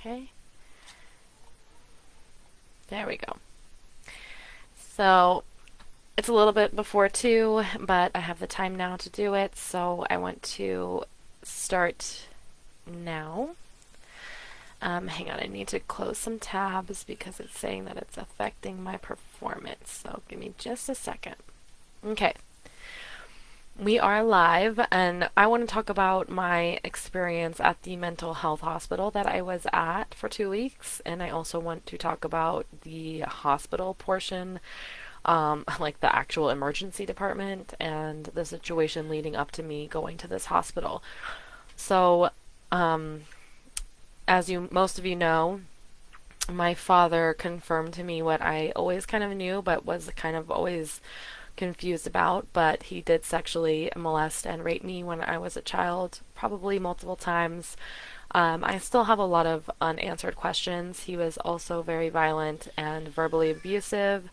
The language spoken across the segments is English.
Okay, there we go. So it's a little bit before 2, but I have the time now to do it, so I want to start now. Hang on, I need to close some tabs because it's saying that it's affecting my performance, so give me just a second. Okay, we are live, and I want to talk about my experience at the mental health hospital that I was at for 2 weeks, and I also want to talk about the hospital portion, like the actual emergency department, and the situation leading up to me going to this hospital. So, um, as most of you know, my father confirmed to me what I always kind of knew, but was kind of always confused about. But he did sexually molest and rape me when I was a child, probably multiple times. I still have a lot of unanswered questions. He was also very violent and verbally abusive.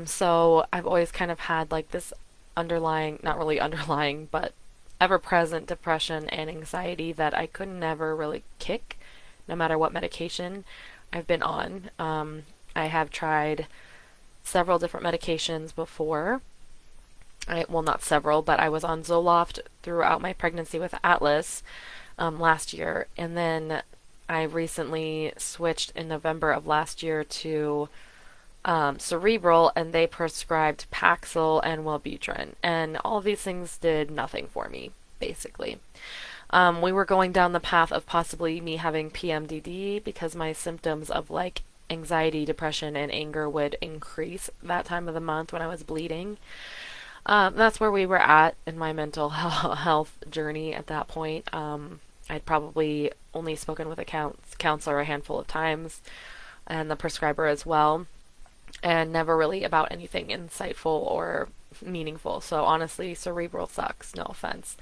So I've always kind of had like this underlying, not really underlying, but ever present depression and anxiety that I could never really kick, no matter what medication I've been on. I have tried several different medications before. Well, not several, but I was on Zoloft throughout my pregnancy with Atlas last year, and then I recently switched in November of last year to Cerebral, and they prescribed Paxil and Wellbutrin, and all of these things did nothing for me, basically. We were going down the path of possibly me having PMDD because my symptoms of like anxiety, depression, and anger would increase that time of the month when I was bleeding. That's where we were at in my mental health journey at that point. I'd probably only spoken with a counselor a handful of times, and the prescriber as well, and never really about anything insightful or meaningful. So honestly, Cerebral sucks. No offense.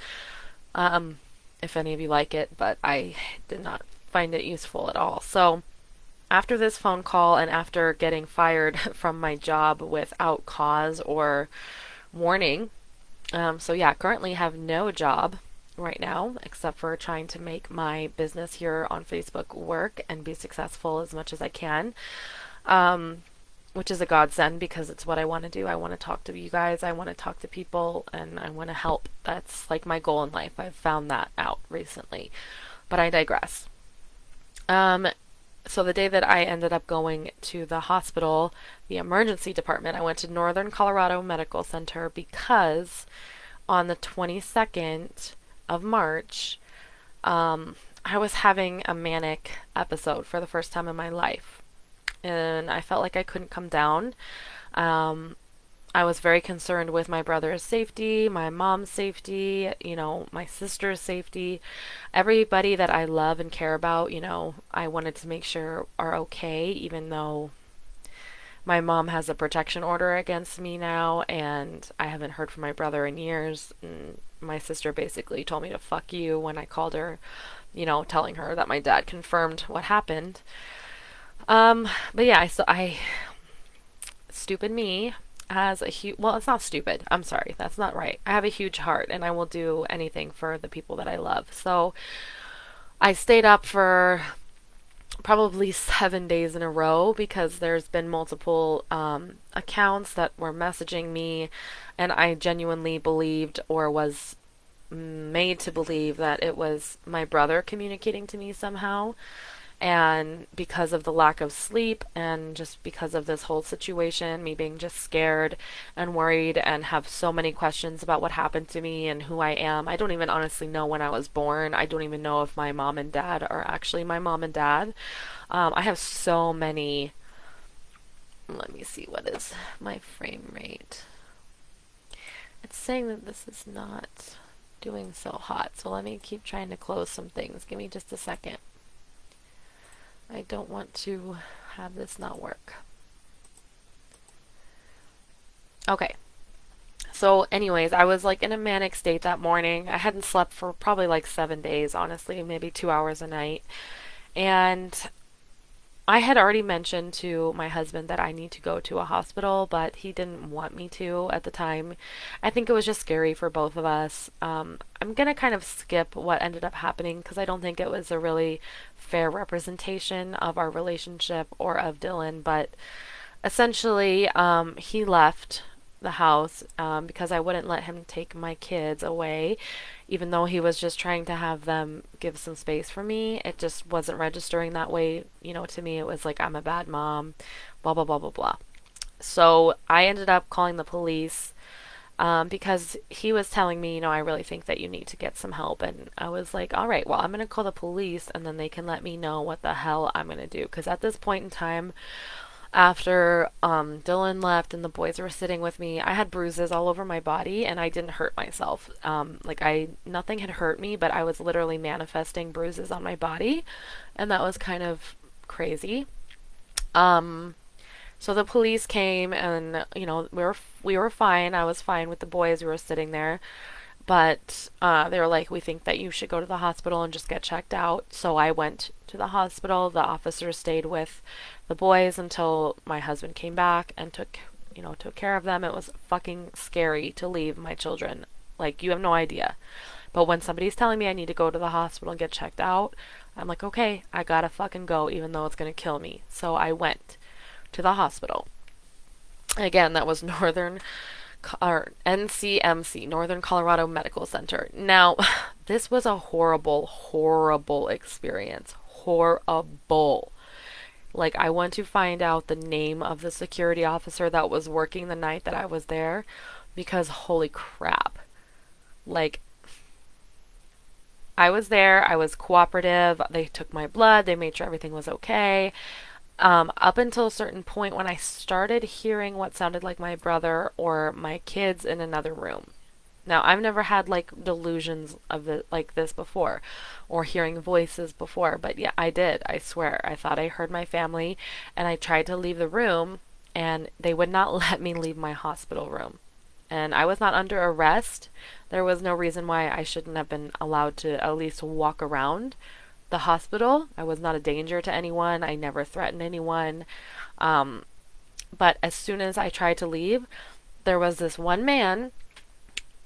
If any of you like it, but I did not find it useful at all. So after this phone call and after getting fired from my job without cause or warning, so yeah, currently have no job right now except for trying to make my business here on Facebook work and be successful as much as I can. Which is a godsend because it's what I want to do. I want to talk to you guys, I want to talk to people, and I want to help. That's like my goal in life. I've found that out recently. But I digress. So the day that I ended up going to the hospital, the emergency department, I went to Northern Colorado Medical Center because on the 22nd of March, I was having a manic episode for the first time in my life, and I felt like I couldn't come down. Um, I was very concerned with my brother's safety, my mom's safety, my sister's safety, everybody that I love and care about, I wanted to make sure are okay, even though my mom has a protection order against me now, and I haven't heard from my brother in years. And my sister basically told me to fuck you when I called her, telling her that my dad confirmed what happened. But yeah, stupid me has a huge, well, it's not stupid. I'm sorry, that's not right. I have a huge heart and I will do anything for the people that I love. So I stayed up for probably 7 days in a row because there's been multiple accounts that were messaging me, and I genuinely believed or was made to believe that it was my brother communicating to me somehow. And because of the lack of sleep and just because of this whole situation, me being just scared and worried and have so many questions about what happened to me and who I am. I don't even honestly know when I was born. I don't even know if my mom and dad are actually my mom and dad. I have so many. Let me see, what is my frame rate? It's saying that this is not doing so hot, so let me keep trying to close some things. Give me just a second. I don't want to have this not work. Okay. So anyways, I was like in a manic state that morning. I hadn't slept for probably like 7 days, honestly, maybe 2 hours a night. And I had already mentioned to my husband that I need to go to a hospital, but he didn't want me to at the time. I think it was just scary for both of us. I'm gonna kind of skip what ended up happening because I don't think it was a really fair representation of our relationship or of Dylan, but essentially, he left the house because I wouldn't let him take my kids away, even though he was just trying to have them give some space for me. It just wasn't registering that way. To me, it was like I'm a bad mom, blah, blah, blah, blah, blah. So I ended up calling the police because he was telling me, I really think that you need to get some help. And I was like, all right, well, I'm going to call the police and then they can let me know what the hell I'm going to do. Because at this point in time, after Dylan left and the boys were sitting with me, I had bruises all over my body and I didn't hurt myself. Nothing had hurt me, but I was literally manifesting bruises on my body, and that was kind of crazy. Um, so the police came and we were fine. I was fine with the boys. We were sitting there, but they were like, "We think that you should go to the hospital and just get checked out." So I went to the hospital. The officer stayed with the boys until my husband came back and took care of them. It was fucking scary to leave my children. Like, you have no idea. But when somebody's telling me I need to go to the hospital and get checked out, I'm like, okay, I gotta fucking go, even though it's gonna kill me. So I went to the hospital. Again, that was or NCMC, Northern Colorado Medical Center. Now, this was a horrible, horrible experience. Horrible. Like, I went to find out the name of the security officer that was working the night that I was there because holy crap. Like, I was there, I was cooperative, they took my blood, they made sure everything was okay. Up until a certain point when I started hearing what sounded like my brother or my kids in another room. Now, I've never had like delusions of it like this before or hearing voices before, but yeah, I did. I swear. I thought I heard my family and I tried to leave the room and they would not let me leave my hospital room. And I was not under arrest. There was no reason why I shouldn't have been allowed to at least walk around the hospital. I was not a danger to anyone. I never threatened anyone. Um, but as soon as I tried to leave, there was this one man.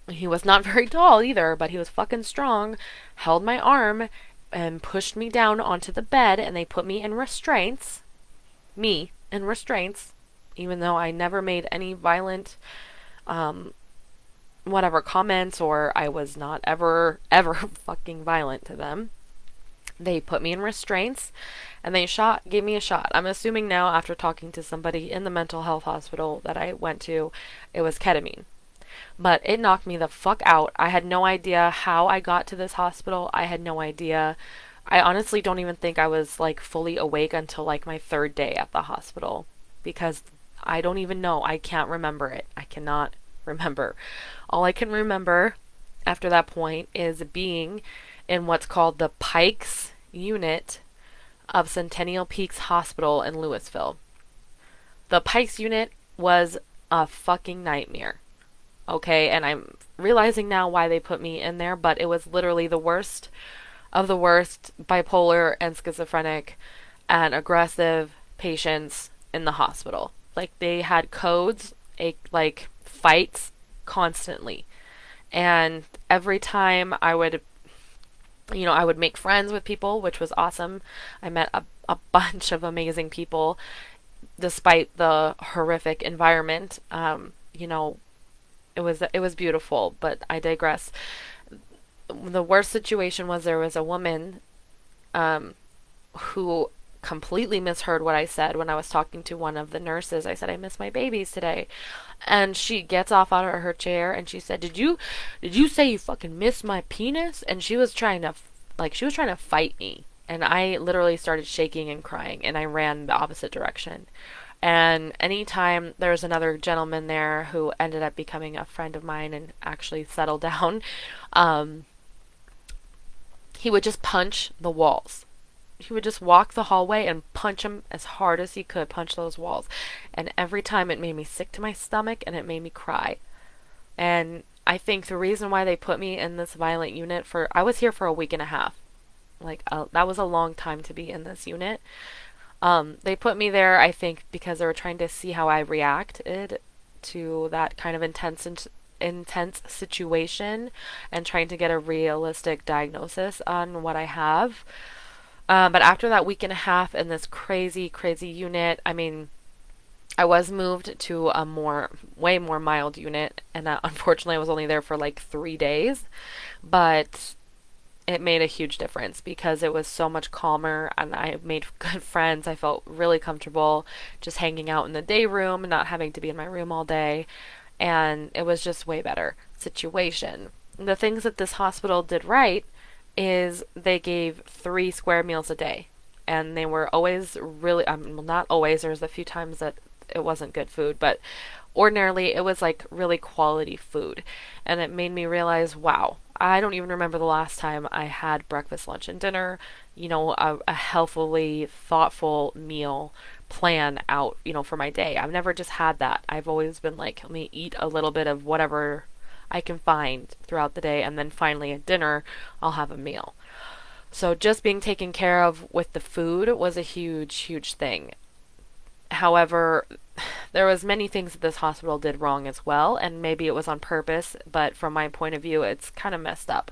He was not very tall either, but he was fucking strong, held my arm and pushed me down onto the bed, and they put me in restraints. Me in restraints, even though I never made any violent, um, whatever comments, or I was not ever fucking violent to them. They put me in restraints and they gave me a shot. I'm assuming now, after talking to somebody in the mental health hospital that I went to, it was ketamine. But it knocked me the fuck out. I had no idea how I got to this hospital. I had no idea. I honestly don't even think I was like fully awake until like my third day at the hospital because I don't even know. I can't remember it. I cannot remember. All I can remember after that point is being in what's called the Pikes unit of Centennial Peaks Hospital in Louisville. The Pikes unit was a fucking nightmare. Okay, and I'm realizing now why they put me in there, but it was literally the worst of the worst bipolar and schizophrenic and aggressive patients in the hospital. Like, they had codes, like fights constantly. And every time I would make friends with people, which was awesome. I met a bunch of amazing people despite the horrific environment. It was beautiful, but I digress. The worst situation was there was a woman who completely misheard what I said when I was talking to one of the nurses. I said, I miss my babies today. And she gets off out of her chair and she said, Did you say you fucking miss my penis? And she was trying to fight me. And I literally started shaking and crying and I ran the opposite direction. And anytime there was another gentleman there who ended up becoming a friend of mine and actually settled down, um, he would just punch the walls. He would just walk the hallway and punch them as hard as he could, punch those walls. And every time it made me sick to my stomach and it made me cry. And I think the reason why they put me in this violent unit I was here for a week and a half. Like, that was a long time to be in this unit. They put me there, I think, because they were trying to see how I reacted to that kind of intense situation and trying to get a realistic diagnosis on what I have. But after that week and a half in this crazy, crazy unit, I mean, I was moved to a way more mild unit, and unfortunately, I was only there for like 3 days. But it made a huge difference because it was so much calmer and I made good friends. I felt really comfortable just hanging out in the day room, not having to be in my room all day. And it was just way better situation. The things that this hospital did right is they gave 3 square meals a day. And they were always really, well, not always, there was a few times that it wasn't good food, but ordinarily it was like really quality food. And it made me realize, wow, I don't even remember the last time I had breakfast, lunch, and dinner, a healthily, thoughtful meal plan out, for my day. I've never just had that. I've always been like, let me eat a little bit of whatever I can find throughout the day, and then finally at dinner, I'll have a meal. So just being taken care of with the food was a huge, huge thing. However, there was many things that this hospital did wrong as well, and maybe it was on purpose, but from my point of view, it's kind of messed up.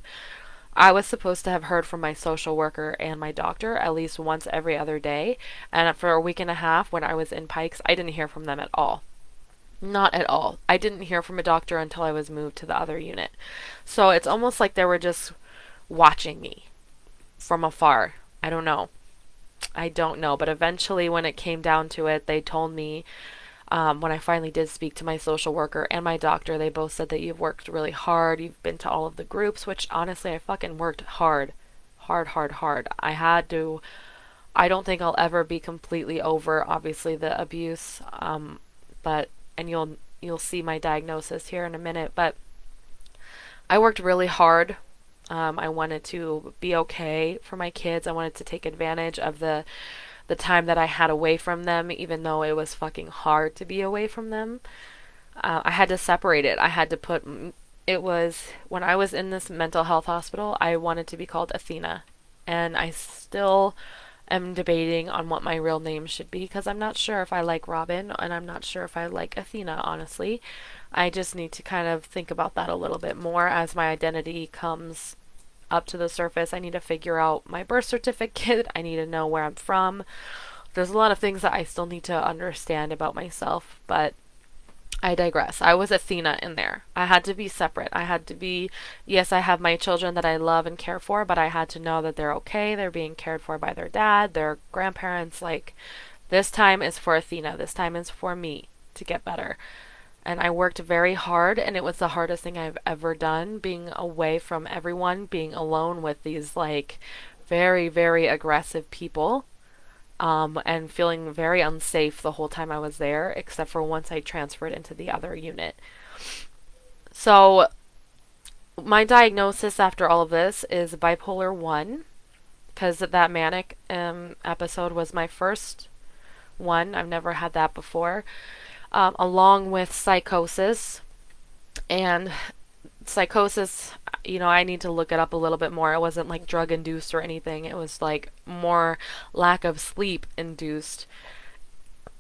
I was supposed to have heard from my social worker and my doctor at least once every other day, and for a week and a half when I was in Pikes, I didn't hear from them at all. Not at all. I didn't hear from a doctor until I was moved to the other unit. So it's almost like they were just watching me from afar. I don't know. I don't know, but eventually, when it came down to it, they told me when I finally did speak to my social worker and my doctor, they both said that you've worked really hard. You've been to all of the groups, which honestly, I fucking worked hard. Hard, hard, hard. I had to. I don't think I'll ever be completely over, obviously, the abuse. But, and you'll see my diagnosis here in a minute, but I worked really hard. I wanted to be okay for my kids. I wanted to take advantage of the time that I had away from them, even though it was fucking hard to be away from them. I had to separate it. I had to put. It was when I was in this mental health hospital. I wanted to be called Athena, and I still am debating on what my real name should be because I'm not sure if I like Robin and I'm not sure if I like Athena, honestly. I just need to kind of think about that a little bit more as my identity comes up to the surface. I need to figure out my birth certificate. I need to know where I'm from. There's a lot of things that I still need to understand about myself, but I digress. I was Athena in there. I had to be separate. I had to be, yes, I have my children that I love and care for, but I had to know that they're okay. They're being cared for by their dad, their grandparents. Like, this time is for Athena. This time is for me to get better. And I worked very hard, and it was the hardest thing I've ever done, being away from everyone, being alone with these, like, very, very aggressive people, and feeling very unsafe the whole time I was there, except for once I transferred into the other unit. So, my diagnosis after all of this is bipolar 1, because that manic episode was my first one. I've never had that before. Along with psychosis. And psychosis, I need to look it up a little bit more. It wasn't like drug induced or anything. It was like more lack of sleep induced.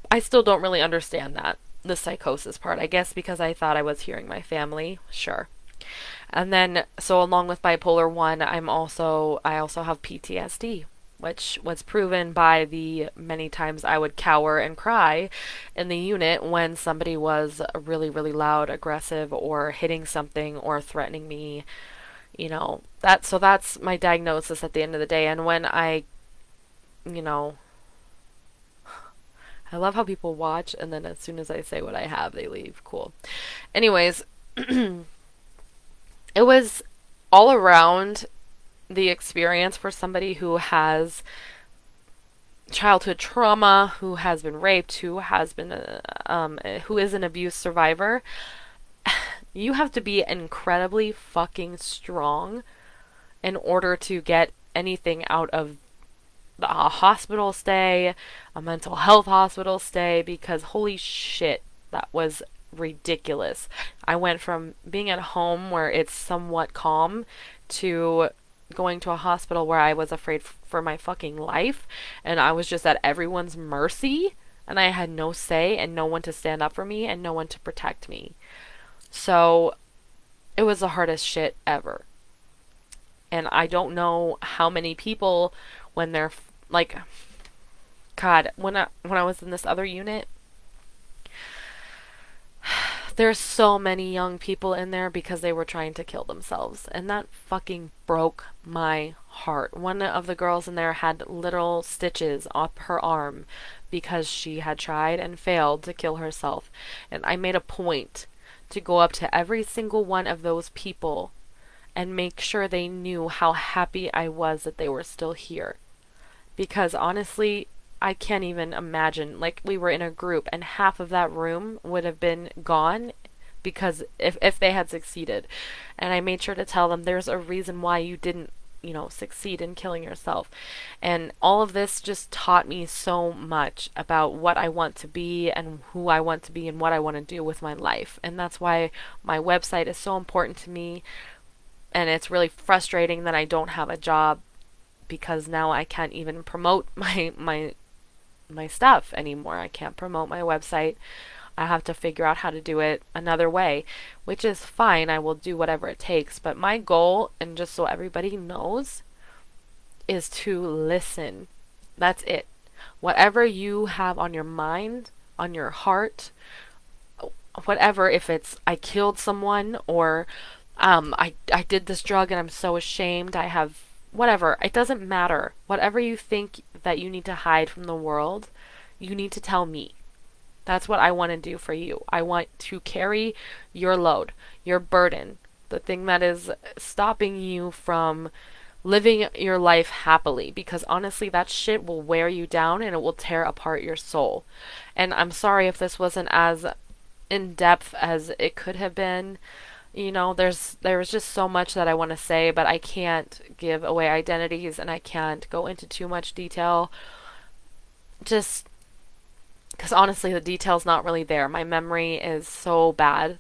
I still don't really understand that, the psychosis part. I guess because I thought I was hearing my family. Sure. And then, so along with bipolar 1, I also have PTSD, which was proven by the many times I would cower and cry in the unit when somebody was really, really loud, aggressive, or hitting something or threatening me. So that's my diagnosis at the end of the day. And when you know, I love how people watch and then as soon as I say what I have, they leave. Cool. Anyways, it was all around the experience for somebody who has childhood trauma, who has been raped, who is an abuse survivor. You have to be incredibly fucking strong in order to get anything out of a hospital stay, a mental health hospital stay, because holy shit, that was ridiculous. I went from being at home where it's somewhat calm to going to a hospital where I was afraid for my fucking life and I was just at everyone's mercy and I had no say and no one to stand up for me and no one to protect me. So it was the hardest shit ever. And I don't know how many people when they're like, God, when I was in this other unit, there's so many young people in there because they were trying to kill themselves. And that fucking broke my heart. One of the girls in there had literal stitches up her arm because she had tried and failed to kill herself. And I made a point to go up to every single one of those people and make sure they knew how happy I was that they were still here. Because honestly, I can't even imagine. Like, we were in a group, and half of that room would have been gone because if they had succeeded. And I made sure to tell them there's a reason why you didn't, succeed in killing yourself. And all of this just taught me so much about what I want to be and who I want to be and what I want to do with my life. And that's why my website is so important to me. And it's really frustrating that I don't have a job because now I can't even promote my stuff anymore. I can't promote my website. I have to figure out how to do it another way, which is fine. I will do whatever it takes. But my goal, and just so everybody knows, is to listen. That's it. Whatever you have on your mind, on your heart, whatever, if it's I killed someone or I did this drug and I'm so ashamed, I have whatever, it doesn't matter. Whatever you think that you need to hide from the world, you need to tell me. That's what I want to do for you. I want to carry your load, your burden, the thing that is stopping you from living your life happily, because honestly that shit will wear you down and it will tear apart your soul. And I'm sorry if this wasn't as in depth as it could have been. There was just so much that I want to say, but I can't give away identities and I can't go into too much detail. Just because honestly, the detail's not really there. My memory is so bad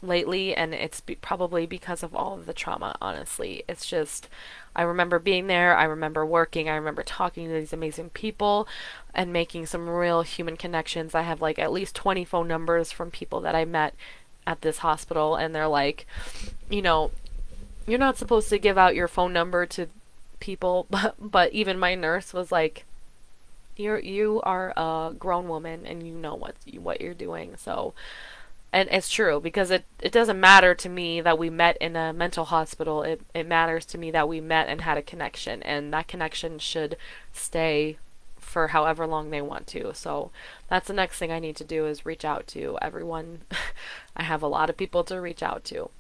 lately, and it's probably because of all of the trauma, honestly. It's just, I remember being there, I remember working, I remember talking to these amazing people and making some real human connections. I have like at least 20 phone numbers from people that I met at this hospital, and they're like, you're not supposed to give out your phone number to people, but even my nurse was like, you are a grown woman and you know what you're doing. So, and it's true, because it doesn't matter to me that we met in a mental hospital. It matters to me that we met and had a connection, and that connection should stay for however long they want to. So that's the next thing I need to do, is reach out to everyone. I have a lot of people to reach out to.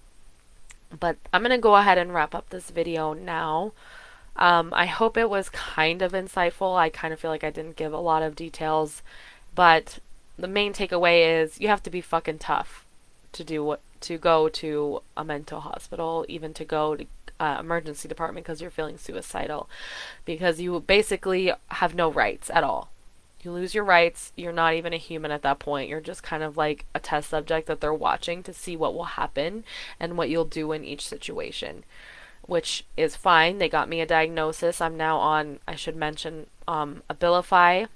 But I'm going to go ahead and wrap up this video now. I hope it was kind of insightful. I kind of feel like I didn't give a lot of details, but the main takeaway is you have to be fucking tough to go to a mental hospital, even to go to emergency department because you're feeling suicidal, because you basically have no rights at all. You lose your rights. You're not even a human at that point. You're just kind of like a test subject that they're watching to see what will happen and what you'll do in each situation, which is fine. They got me a diagnosis. I'm now on, I should mention, Abilify.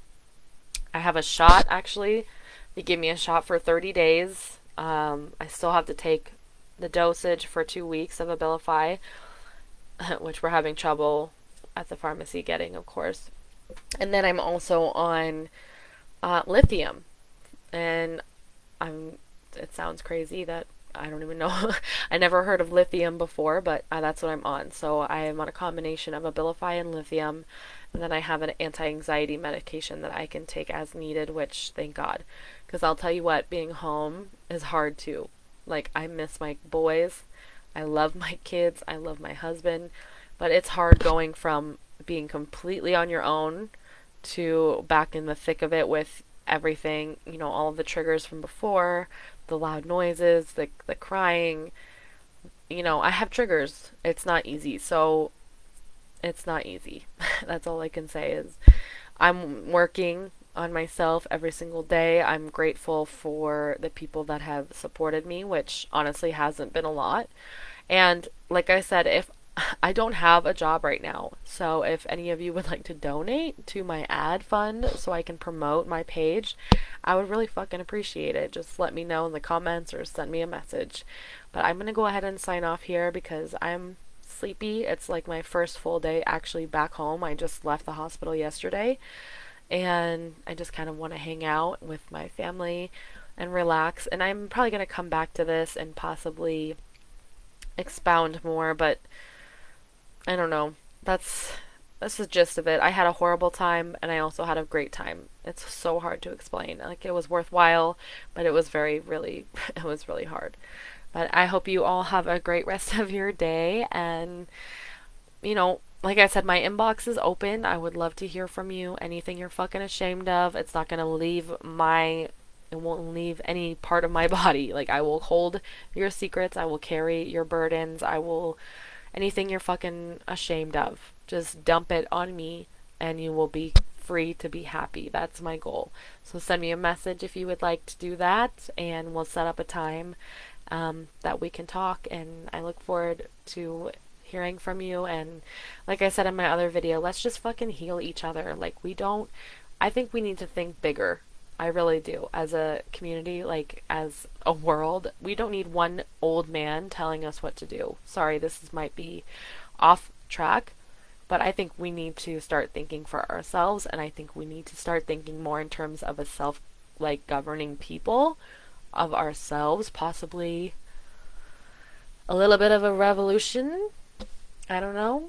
I have a shot, actually. They gave me a shot for 30 days. I still have to take the dosage for 2 weeks of Abilify, which we're having trouble at the pharmacy getting, of course. And then I'm also on lithium. And it sounds crazy that I don't even know. I never heard of lithium before, but that's what I'm on. So I am on a combination of Abilify and lithium. And then I have an anti-anxiety medication that I can take as needed, which thank God. Because I'll tell you what, being home is hard too. Like, I miss my boys. I love my kids. I love my husband. But it's hard going from being completely on your own to back in the thick of it with everything, all of the triggers from before, the loud noises, the crying. I have triggers. It's not easy. So it's not easy. That's all I can say is I'm working on myself every single day. I'm grateful for the people that have supported me, which honestly hasn't been a lot. And like I said, if I don't have a job right now. So if any of you would like to donate to my ad fund so I can promote my page, I would really fucking appreciate it. Just let me know in the comments or send me a message. But I'm going to go ahead and sign off here because I'm sleepy. It's like my first full day actually back home. I just left the hospital yesterday and I just kind of want to hang out with my family and relax. And I'm probably going to come back to this and possibly expound more, but I don't know. That's the gist of it. I had a horrible time and I also had a great time. It's so hard to explain. Like it was worthwhile, but it was very really it was really hard. But I hope you all have a great rest of your day and like I said, my inbox is open. I would love to hear from you. Anything you're fucking ashamed of, it's not going to leave it won't leave any part of my body. Like I will hold your secrets. I will carry your burdens. I will anything you're fucking ashamed of. Just dump it on me and you will be free to be happy. That's my goal. So send me a message if you would like to do that and we'll set up a time that we can talk and I look forward to hearing from you and like I said in my other video, let's just fucking heal each other. Like I think we need to think bigger. I really do. As a community, like as a world, we don't need one old man telling us what to do. Sorry, might be off track, but I think we need to start thinking for ourselves, and I think we need to start thinking more in terms of a like governing people of ourselves, possibly a little bit of a revolution. I don't know.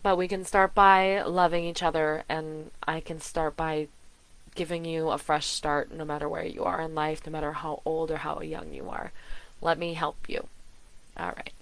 But we can start by loving each other, and I can start by giving you a fresh start no matter where you are in life, no matter how old or how young you are. Let me help you. All right.